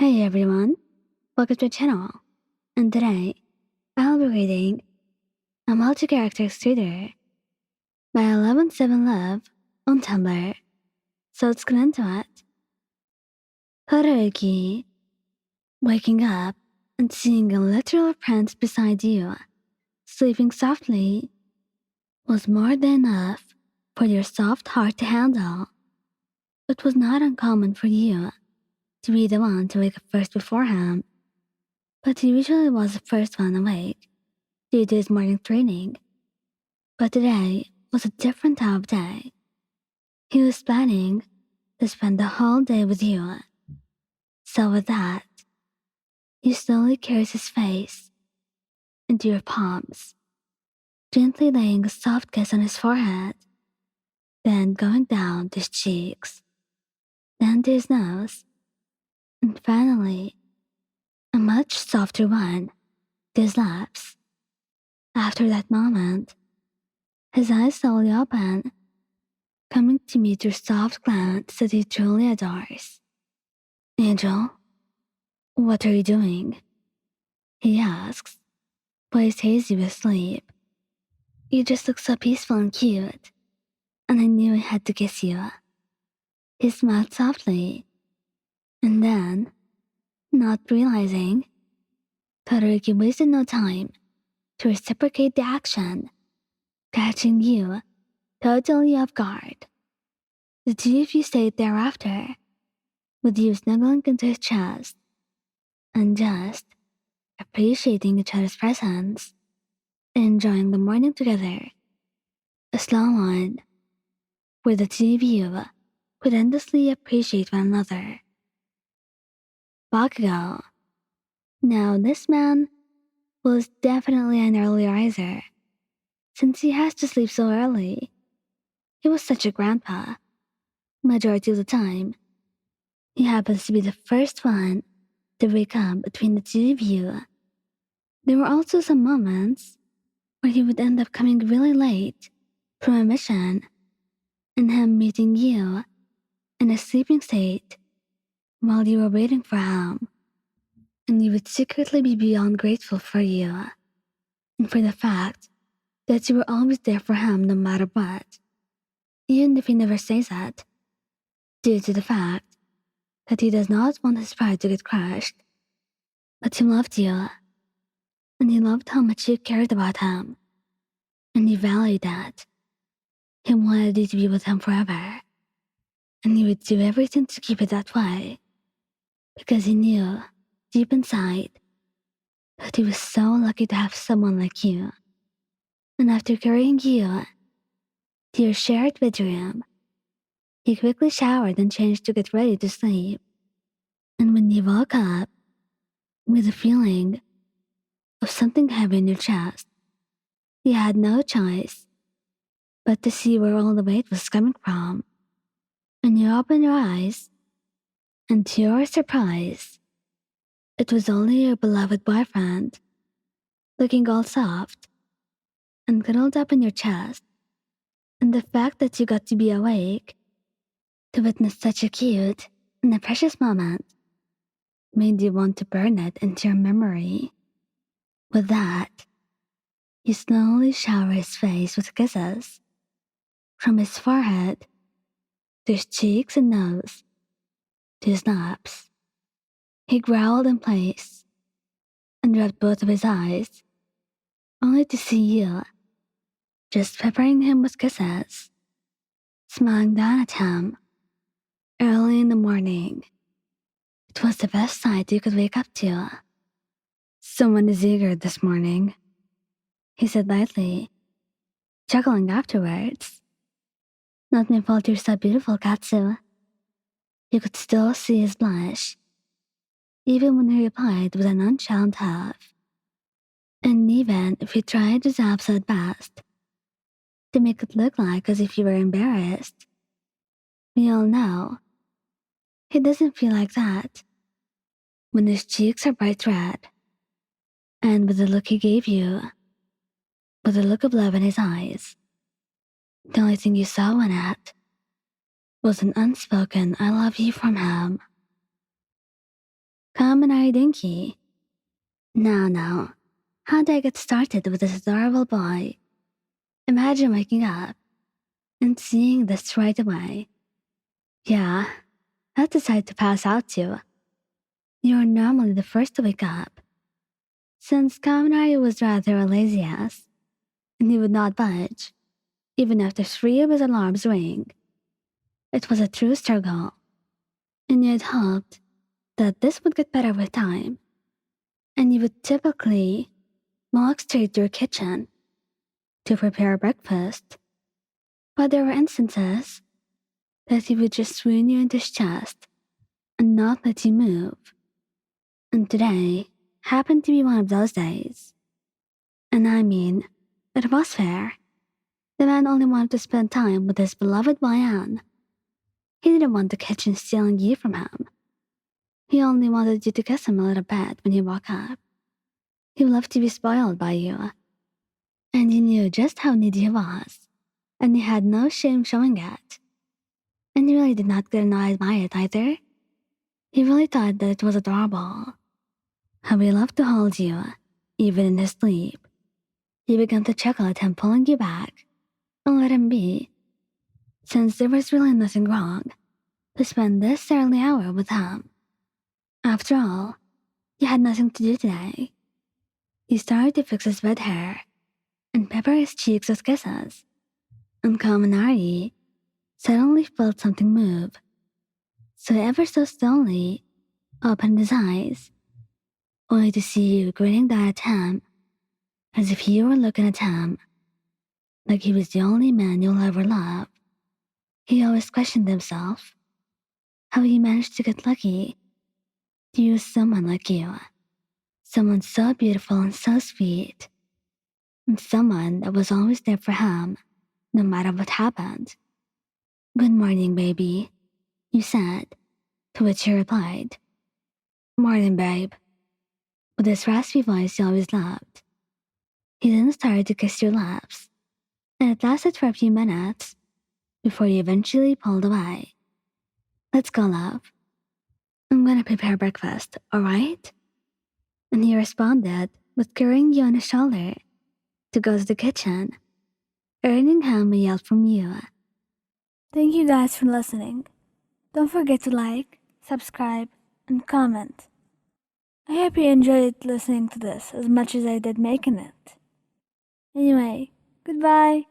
Hey everyone, welcome to the channel, and today I'll be reading a multi-character shooter by 117 Love on Tumblr, so let's get into it. Todoroki, waking up and seeing a literal prince beside you, sleeping softly, was more than enough for your soft heart to handle. It was not uncommon for you to be the one to wake up first before him, but he usually was the first one awake due to his morning training. But today was a different type of day. He was planning to spend the whole day with you. So with that, you slowly caress his face into your palms, gently laying a soft kiss on his forehead, then going down to his cheeks, then to his nose, and finally, a much softer one to his lips. After that moment, his eyes slowly open, coming to meet your soft glance that he truly adores. Angel, what are you doing? He asks, voice hazy with sleep. You just look so peaceful and cute, and I knew I had to kiss you. He smiled softly, and then, not realizing, Todoroki wasted no time to reciprocate the action, catching you totally off guard. The two of you stayed thereafter, with you snuggling into his chest, and just appreciating each other's presence, enjoying the morning together. A slow one, where the two of you could endlessly appreciate one another. Bakugou. Now this man was definitely an early riser, since he has to sleep so early. He was such a grandpa. Majority of the time, he happens to be the first one to wake up between the two of you. There were also some moments where he would end up coming really late from a mission, and him meeting you in a sleeping state while you were waiting for him, and he would secretly be beyond grateful for you, and for the fact that you were always there for him no matter what, even if he never says it, due to the fact that he does not want his pride to get crushed. But he loved you, and he loved how much you cared about him, and he valued that. He wanted you to be with him forever, and he would do everything to keep it that way, because he knew, deep inside, that he was so lucky to have someone like you. And after carrying you to your shared bedroom, he quickly showered and changed to get ready to sleep. And when you woke up with a feeling of something heavy in your chest, you had no choice but to see where all the weight was coming from. And you opened your eyes, and to your surprise, it was only your beloved boyfriend, looking all soft and cuddled up in your chest. And the fact that you got to be awake to witness such a cute and a precious moment made you want to burn it into your memory. With that, you slowly shower his face with kisses, from his forehead to his cheeks and nose to his lips. He growled in place and rubbed both of his eyes, only to see you just peppering him with kisses, smiling down at him early in the morning. It was the best sight you could wake up to. Someone is eager this morning, he said lightly, chuckling afterwards. Not my fault you're so beautiful, Katsu. You could still see his blush, even when he replied with a nonchalant huff. And even if he tried his absolute best to make it look like as if you were embarrassed, we all know he doesn't feel like that when his cheeks are bright red, and with the look he gave you, with the look of love in his eyes, the only thing you saw in it was an unspoken I love you from him. Kaminari Denki. Now, how do I get started with this adorable boy? Imagine waking up and seeing this right away. Yeah, that's the side to pass out to. You're normally the first to wake up. Since Kaminari was rather a lazy ass, and he would not budge, even after 3 of his alarms ring. It was a true struggle, and you had hoped that this would get better with time, and you would typically walk straight to your kitchen to prepare breakfast. But there were instances that he would just swoon you into his chest and not let you move. And today happened to be one of those days. And I mean, it was fair. The man only wanted to spend time with his beloved Bayan. He didn't want the kitchen stealing you from him. He only wanted you to kiss him a little bit when you woke up. He loved to be spoiled by you. And you knew just how needy he was. And you had no shame showing it. And you really did not get annoyed by it either. He really thought that it was adorable. How he loved to hold you, even in his sleep. You began to chuckle at him pulling you back, and let him be, since there was really nothing wrong to spend this early hour with him. After all, you had nothing to do today. You started to fix his red hair and pepper his cheeks with kisses, and Kaminari suddenly felt something move, so ever so slowly opened his eyes, only to see you grinning down at him as if you were looking at him like he was the only man you'll ever love. He always questioned himself how he managed to get lucky to use someone like you, someone so beautiful and so sweet, and someone that was always there for him no matter what happened. "Good morning, baby," you said, to which he replied, "Morning, babe," with his raspy voice you always loved. He then started to kiss your lips, and it lasted for a few minutes before he eventually pulled away. "Let's go, love. I'm gonna prepare breakfast, alright?" And he responded with carrying you on his shoulder to go to the kitchen, earning him a yell from you. Thank you guys for listening. Don't forget to like, subscribe, and comment. I hope you enjoyed listening to this as much as I did making it. Anyway, goodbye.